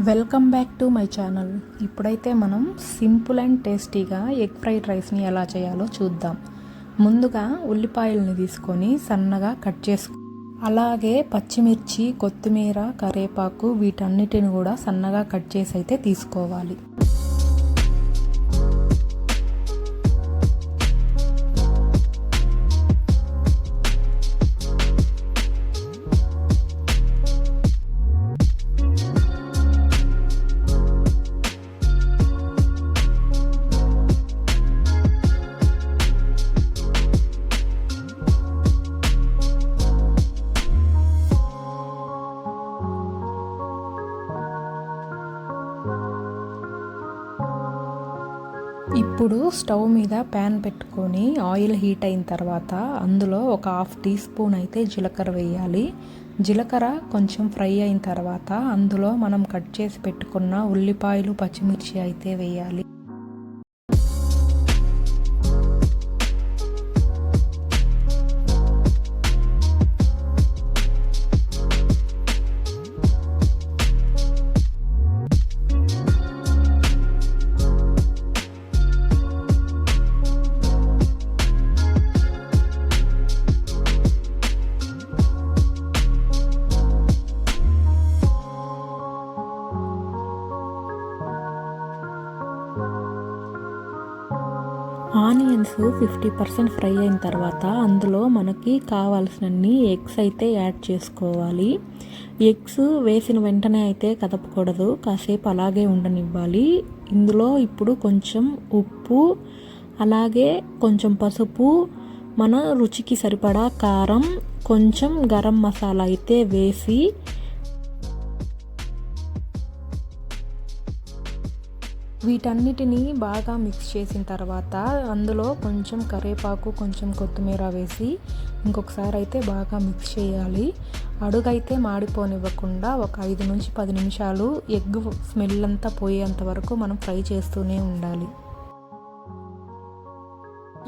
Welcome back to my channel. ఇప్పుడైతే మనం simple and టేస్టీగా ఎగ్ ఫ్రైడ్ రైస్ని ఎలా చేయాలో చూద్దాం. ముందుగా ఉల్లిపాయలని తీసుకొని సన్నగా కట్ చేసుకో, అలాగే పచ్చిమిర్చి, కొత్తిమీర, కరివేపాకు వీటన్నిటిని కూడా సన్నగా కట్ చేసి అయితే తీసుకోవాలి. ఇప్పుడు స్టవ్ మీద ప్యాన్ పెట్టుకొని ఆయిల్ హీట్ అయిన తర్వాత అందులో ఒక 1/2 టీ స్పూన్ అయితే జీలకర్ర వేయాలి. జీలకర్ర కొంచెం ఫ్రై అయిన తర్వాత అందులో మనం కట్ చేసి పెట్టుకున్న ఉల్లిపాయలు, పచ్చిమిర్చి అయితే వేయాలి. ఆనియన్స్ 50% ఫ్రై అయిన తర్వాత అందులో మనకి కావాల్సినన్ని ఎగ్స్ అయితే యాడ్ చేసుకోవాలి. ఎగ్స్ వేసిన వెంటనే అయితే కదపకూడదు, కాసేపు అలాగే ఉండనివ్వాలి. ఇందులో ఇప్పుడు కొంచెం ఉప్పు, అలాగే కొంచెం పసుపు, మన రుచికి సరిపడా కారం, కొంచెం గరం మసాలా అయితే వేసి వీటన్నిటిని బాగా మిక్స్ చేసిన తర్వాత అందులో కొంచెం కరివేపాకు, కొంచెం కొత్తిమీర వేసి ఇంకొకసారి అయితే బాగా మిక్స్ చేయాలి. అడుగైతే మాడిపోనివ్వకుండా ఒక 5 నుంచి 10 నిమిషాలు ఎగ్ స్మెల్ అంతా పోయేంత వరకు మనం ఫ్రై చేస్తూనే ఉండాలి.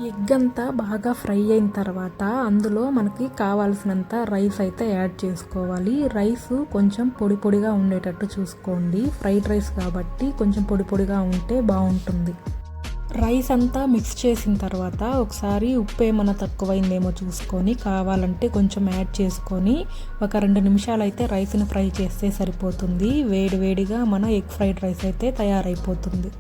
ఎగ్ అంతా బాగా ఫ్రై అయిన తర్వాత అందులో మనకి కావాల్సినంత రైస్ అయితే యాడ్ చేసుకోవాలి. రైస్ కొంచెం పొడి పొడిగా ఉండేటట్టు చూసుకోండి, ఫ్రైడ్ రైస్ కాబట్టి కొంచెం పొడి పొడిగా ఉంటే బాగుంటుంది. రైస్ అంతా మిక్స్ చేసిన తర్వాత ఒకసారి ఉప్పు ఏమైనా తక్కువైందేమో చూసుకొని కావాలంటే కొంచెం యాడ్ చేసుకొని ఒక 2 నిమిషాలు అయితే రైస్ని ఫ్రై చేస్తే సరిపోతుంది. వేడివేడిగా మన ఎగ్ ఫ్రైడ్ రైస్ అయితే తయారైపోతుంది.